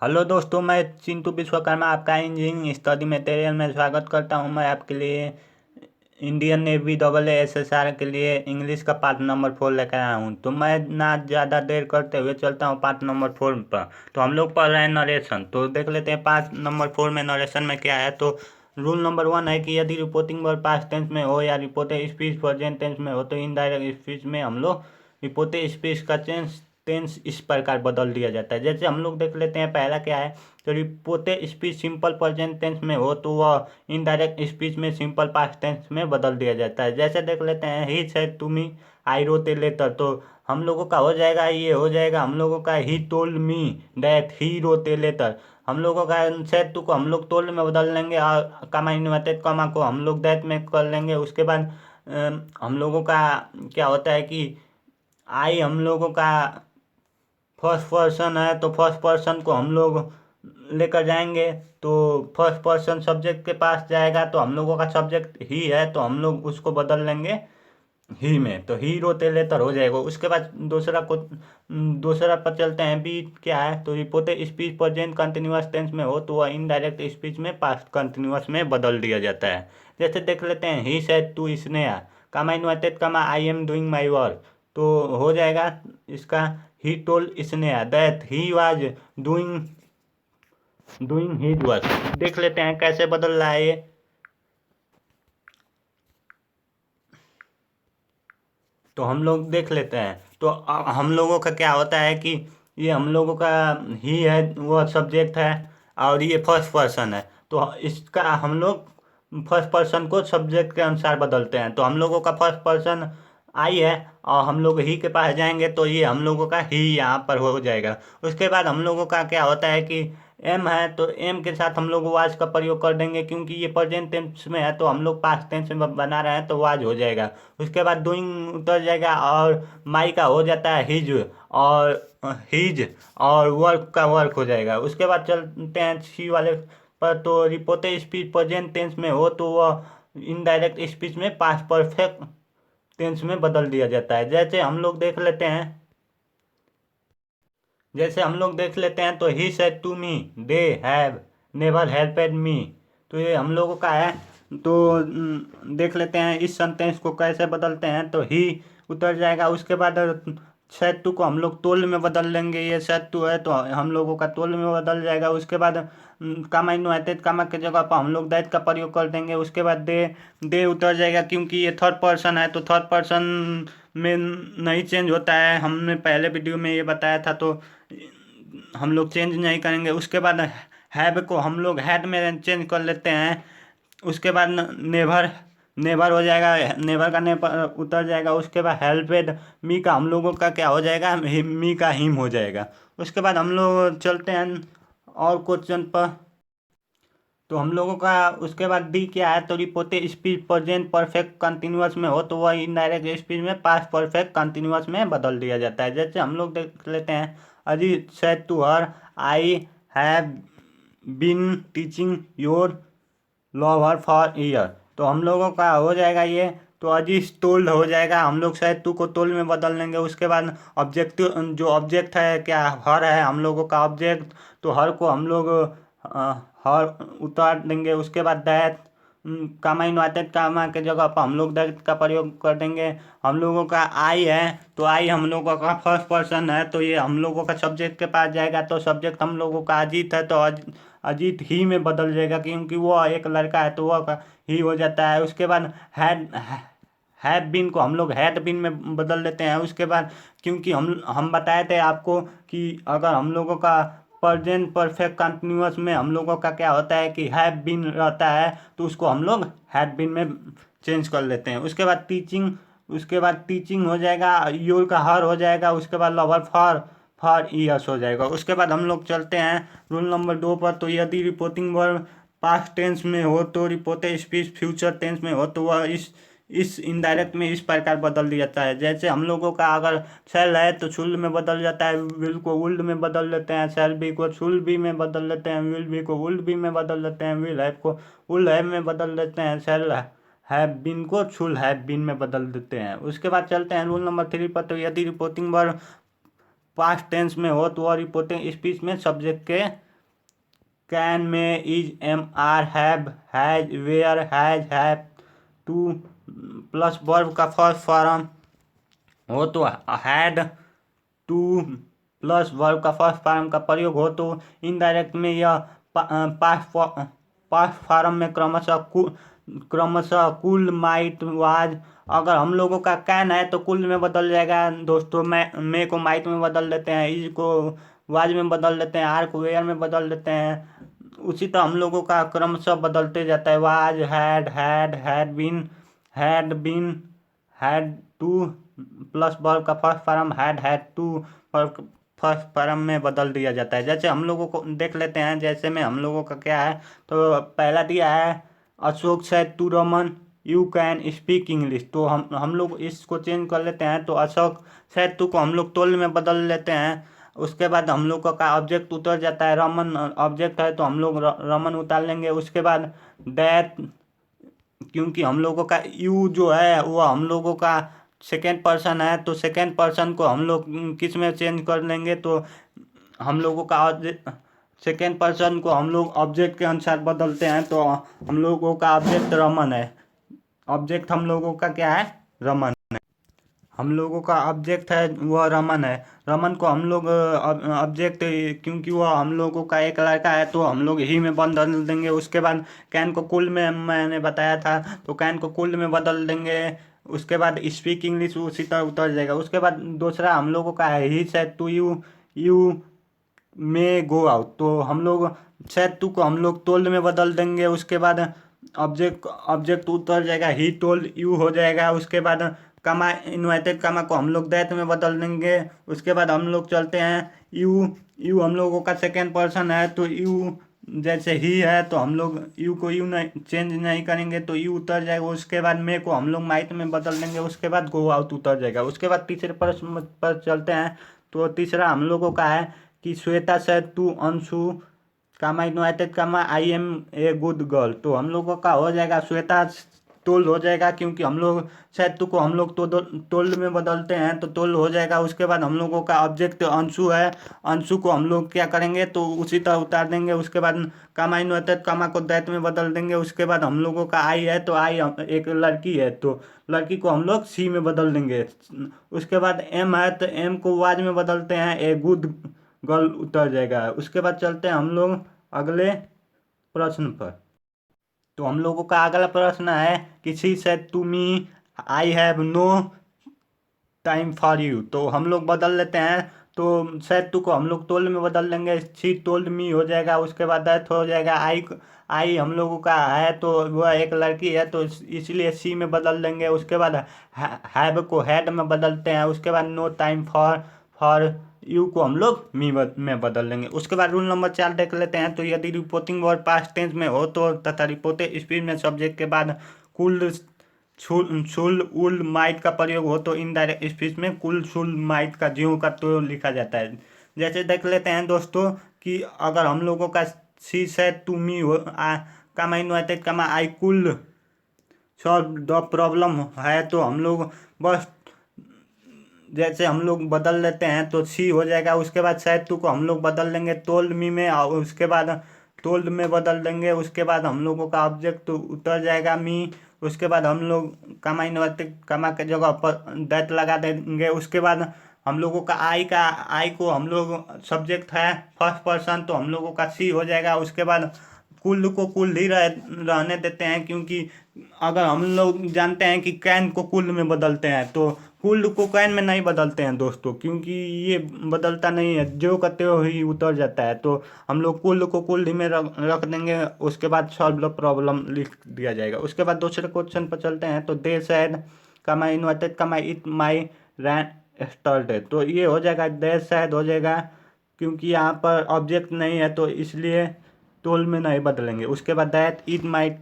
Hello दोस्तों, मैं चिंटू विश्वकर्मा आपका इंजीनियरिंग स्टडी मटेरियल में स्वागत करता हूं। मैं आपके लिए इंडियन नेवी डबल एसएसआर के लिए इंग्लिश का पार्ट नंबर 4 लेकर आया हूं। तो मैं ना ज़्यादा देर करते हुए चलता हूं पार्ट नंबर 4 पर। तो हम लोग पढ़ रहे हैं नरेशन। तो देख लेते हैं पार्ट नंबर 4 में नरेशन में क्या है। तो रूल नंबर 1 है कि यदि रिपोर्टिंग वर्ब पास्ट टेंस में हो या रिपोर्टेड स्पीच प्रेजेंट टेंस में हो तो इनडायरेक्ट स्पीच में हम लोग रिपोर्टेड स्पीच का टेंस इस प्रकार बदल दिया जाता है। जैसे हम लोग देख लेते हैं पहला क्या है। तो reported speech simple present tense में हो तो वह इनडायरेक्ट स्पीच में सिंपल पास्ट टेंस में बदल दिया जाता है। जैसे देख लेते हैं he said to me I wrote a letter. तो हम लोगों का हो जाएगा, ये हो जाएगा हम लोगों का he told me that he wrote a letter. हम लोगों का सेड टू को हम लोग टोल्ड में बदल लेंगे और कमा इन्वर्टेड कमा को हम लोग दैट में कर लेंगे। उसके बाद हम लोगों का क्या होता है कि आई हम लोगों का फर्स्ट पर्सन है तो फर्स्ट पर्सन को हम लोग लेकर जाएंगे। तो फर्स्ट पर्सन सब्जेक्ट के पास जाएगा तो हम लोगों का सब्जेक्ट ही है तो हम लोग उसको बदल लेंगे ही में। तो ही रोते लेटर हो जाएगा। उसके बाद दूसरा पर चलते हैं। बी क्या है। तो reported speech present continuous tense में हो तो वह इनडायरेक्ट स्पीच में पास्ट कंटिन्यूअस में बदल दिया जाता है। जैसे देख लेते हैं ही सेड टू स्नेहा कमा इन्वाइटेड कमा I am doing my work. तो हो जाएगा इसका he told Sneha that he was doing doing his work. देख लेते हैं कैसे बदल रहा है ये। तो हम लोग देख लेते हैं। तो हम लोगों का क्या होता है कि ये हम लोगों का ही है, वो सब्जेक्ट है और ये फर्स्ट पर्सन है। तो इसका हम लोग फर्स्ट पर्सन को सब्जेक्ट के अनुसार बदलते हैं। तो हम लोगों का फर्स्ट पर्सन आई है और हम लोग ही के पास जाएंगे तो ये हम लोगों का ही यहाँ पर हो जाएगा। उसके बाद हम लोगों का क्या होता है कि एम है तो एम के साथ हम लोग वाज का प्रयोग कर देंगे क्योंकि ये प्रेजेंट टेंस में है तो हम लोग पास्ट टेंस में बना रहे हैं तो वाज हो जाएगा। उसके बाद डूइंग उतर जाएगा और माई का हो जाता है हिज और हिज और वर्क का वर्क हो जाएगा। उसके बाद चलते हैं सी वाले पर। तो रिपोर्टेड स्पीच प्रेजेंट टेंस में हो तो वह इनडायरेक्ट स्पीच में पास्ट परफेक्ट टेंस में बदल दिया जाता है। जैसे हम लोग देख लेते हैं तो he said to me they have never helped me. तो ये हम लोगों का है। तो देख लेते हैं इस सेंटेंस को कैसे बदलते हैं। तो ही उतर जाएगा। उसके बाद सेड टू को हम लोग टोल्ड में बदल लेंगे। ये सेड टू है तो हम लोगों का टोल्ड में बदल जाएगा। उसके बाद कामा इन्वाइटेड कामा के जगह पर हम लोग दैट का प्रयोग कर देंगे। उसके बाद दे दे उतर जाएगा क्योंकि ये थर्ड पर्सन है तो थर्ड पर्सन में नहीं चेंज होता है। हमने पहले वीडियो में ये बताया था तो हम लोग चेंज नहीं करेंगे। उसके बाद हैव को हम लोग हैड में चेंज कर लेते हैं। उसके बाद नेवर नेवर हो जाएगा, नेवर का नेवर उतर जाएगा। उसके बाद हेल्पेड मी का हम लोगों का क्या हो जाएगा, मी का हिम हो जाएगा। उसके बाद हम लोग चलते हैं और क्वेश्चन पर। तो हम लोगों का उसके बाद डी क्या है। तो reported speech present perfect continuous में हो तो वह इनडायरेक्ट स्पीच में पास्ट परफेक्ट कंटिन्यूअस में बदल दिया जाता है। जैसे हम लोग देख लेते हैं Ajit said to her I have been teaching your lover for year. तो हम लोगों का हो जाएगा ये। तो अजीज टोल्ड हो जाएगा। हम लोग शायद टू को टोल्ड में बदल लेंगे। उसके बाद ऑब्जेक्टिव जो ऑब्जेक्ट है क्या हर है हम लोगों का ऑब्जेक्ट। तो हर को हम लोग हर उतार देंगे। उसके बाद दैट कामा इन्वाइटेड कामा के जगह पर हम लोग दैट का प्रयोग कर देंगे। हम लोगों का आई है तो आई हम लोगों का फर्स्ट पर्सन है तो ये हम लोगों का सब्जेक्ट के पास जाएगा। तो सब्जेक्ट हम लोगों का अजीत है तो अजीत ही में बदल जाएगा क्योंकि वो एक लड़का है तो वह ही हो जाता है। उसके बाद हैड हैव बीन को हम लोग हैड बीन में बदल देते हैं। उसके बाद क्योंकि हम बताए थे आपको कि अगर हम लोगों का प्रेजेंट परफेक्ट कंटिन्यूअस में हम लोगों का क्या होता है कि हैव बीन रहता है तो उसको हम लोग हैड बीन में चेंज कर लेते हैं। उसके बाद टीचिंग हो जाएगा, योर का हर हो जाएगा। उसके बाद लवर फॉर फॉर ईयर्स हो जाएगा। उसके बाद हम लोग चलते हैं रूल नंबर 2 पर। तो यदि रिपोर्टिंग वर्ब पास्ट टेंस में हो तो रिपोर्टेड स्पीच फ्यूचर टेंस में हो तो वह इस इनडायरेक्ट में इस प्रकार बदल दिया जाता है। जैसे हम लोगों का अगर शैल है तो शुल में बदल जाता है, विल को वुल्ड में बदल देते हैं, शैल बी को शुल बी में बदल देते हैं, विल बी को वुल्ड बी में बदल देते हैं, विल हैव को वुल हैव में बदल देते हैं, शैल हैव बीन को शुल हैव बीन में बदल देते हैं। उसके बाद चलते हैं रूल नंबर 3 पर। तो यदि रिपोर्टिंग वर्ब पास्ट टेंस में हो तो वह रिपोर्टिंग स्पीच में सब्जेक्ट के कैन में is am are have has were has have to plus verb का फर्स्ट फॉर्म हो तो हैड, टू प्लस वर्ब का फर्स्ट फॉर्म का प्रयोग हो तो इनडायरेक्ट में यह पास्ट फॉर्म में क्रमशः कुल, माइट, वाज। अगर हम लोगों का कैन है तो कुल में बदल जाएगा दोस्तों, मैं को माइट में बदल देते हैं, इज को वाज में बदल देते हैं, आर को वेयर में बदल देते हैं। उसी तरह हम लोगों का क्रमशः बदलते जाता है। Was, had been, had to plus verb का first form had to first form में बदल दिया जाता है। जैसे हम लोगों को देख लेते हैं, जैसे में हम लोगों का क्या है, तो पहला दिया है Ashok said to Raman you can speak English. तो हम लोग इसको चेंज कर लेते हैं, तो अशोक सेड टू को हम लोग टोल्ड में बदल लेते हैं। उसके बाद हम लोग का ऑब्जेक्ट उतर जाता है, रमन ऑब्जेक्ट है तो हम लोग रमन उतार लेंगे। उसके बाद दैट, क्योंकि हम लोगों का यू जो है वो हम लोगों का सेकेंड पर्सन है, तो सेकेंड पर्सन को हम लोग किस में चेंज कर लेंगे, तो हम लोगों का सेकेंड पर्सन को हम लोग ऑब्जेक्ट के अनुसार बदलते हैं। तो हम लोगों का ऑब्जेक्ट रमन है, ऑब्जेक्ट हम लोगों का क्या है, रमन है। हम लोगों का ऑब्जेक्ट है वह रमन है। रमन को हम लोग ऑब्जेक्ट, क्योंकि वह हम लोगों का एक लड़का है तो हम लोग ही में बदल देंगे। उसके बाद कैन को कुल में मैंने बताया था, तो कैन को कुल में बदल देंगे। उसके बाद स्पीक इंग्लिश उसी तरह उतर जाएगा। उसके बाद दूसरा हम लोगों का है he said to you you may go out, तो हम लोग सेड टू को हम लोग टोल्ड में बदल देंगे। उसके बाद ऑब्जेक्ट उतर जाएगा, ही टोल्ड यू हो जाएगा। उसके बाद कमा इन्वर्टेड कमा को हम लोग दैट में बदल देंगे। उसके बाद हम लोग चलते हैं यू हम लोगों का सेकेंड पर्सन है, तो यू जैसे ही है तो हम लोग यू को यू नहीं चेंज नहीं करेंगे, तो यू उतर जाएगा। उसके बाद मे को हम लोग माइट में बदल देंगे। उसके बाद गो आउट उतर जाएगा। उसके बाद तीसरे प्रश्न पर चलते हैं, तो तीसरा हम लोगों का है कि Shweta said to Anshu comma inverted comma I am a good girl. तो हम लोगों का हो जाएगा श्वेता टोल्ड हो जाएगा, क्योंकि हम लोग सेड टू को हम लोग तो टोल्ड में बदलते हैं, तो टोल्ड हो जाएगा। उसके बाद हम लोगों का ऑब्जेक्ट अंशु है, अंशु को हम लोग क्या करेंगे, तो उसी तरह उतार देंगे। उसके बाद कामा इन्वर्टेड कामा को दैट में बदल देंगे। उसके बाद हम लोगों का आई है, तो आई एक लड़की है, तो लड़की को हम लोग सी में बदल देंगे। उसके बाद एम है, तो एम को वाज में बदलते हैं, ए गुड गर्ल उतर जाएगा। उसके बाद चलते हैं हम लोग अगले प्रश्न पर। तो हम लोगों का अगला प्रश्न है कि she said to me I have no time for you. तो हम लोग बदल लेते हैं, तो सेड टू को हम लोग टोल्ड में बदल लेंगे, शी टोल्ड मी हो जाएगा। उसके बाद दैट हो जाएगा। आई हम लोगों का है, तो वह एक लड़की है, तो इसलिए सी में बदल देंगे। उसके बाद हैव को हैड में बदलते हैं। उसके बाद नो टाइम फॉर यू को हम लोग मी में बदल लेंगे। उसके बाद रूल नंबर 4 देख लेते हैं। तो यदि रिपोर्टिंग वर्ड पास्ट टेंस में हो तो तथा रिपोर्टेड स्पीच में सब्जेक्ट के बाद कुल, शुल, उल, माइट का प्रयोग हो तो इनडायरेक्ट स्पीच में कुल, शुल, माइट का ज्यों का तो लिखा जाता है। जैसे देख लेते हैं दोस्तों कि अगर हम लोगों का शी सेड टू मी हो कामा इन्वाइटेड कामा आई कुल सॉल्व द प्रॉब्लम है, तो हम लोग बस जैसे हम लोग बदल लेते हैं, तो सी हो जाएगा। उसके बाद सेड टू को हम लोग बदल देंगे टोल्ड मी में, और उसके बाद टोल्ड में बदल देंगे। उसके बाद हम लोगों का ऑब्जेक्ट उतर जाएगा मी। उसके बाद हम लोग कामा इन्वर्टेड कामा के जगह पर दैट लगा देंगे। उसके बाद हम लोगों का आई को हम लोग सब्जेक्ट है फर्स्ट पर्सन, तो हम लोगों का सी हो जाएगा। उसके बाद कुल को कुल ही रहने देते हैं, क्योंकि अगर हम लोग जानते हैं कि कैन को कुल में बदलते हैं, तो कुल को कैन में नहीं बदलते हैं दोस्तों, क्योंकि ये बदलता नहीं है, जो करते हो ही उतर जाता है। तो हम लोग कुल को कुल ही में रख देंगे। उसके बाद सॉल्व द प्रॉब्लम लिख दिया जाएगा। उसके बाद दूसरे क्वेश्चन पर चलते हैं। तो दे सैड कमा इन्वर्टेड कमा इट माई रैन स्टार्टेड, तो ये हो जाएगा दे सैड हो जाएगा, क्योंकि यहाँ पर ऑब्जेक्ट नहीं है, तो इसलिए टोल में नहीं बदलेंगे। उसके बाद दैट इट माइट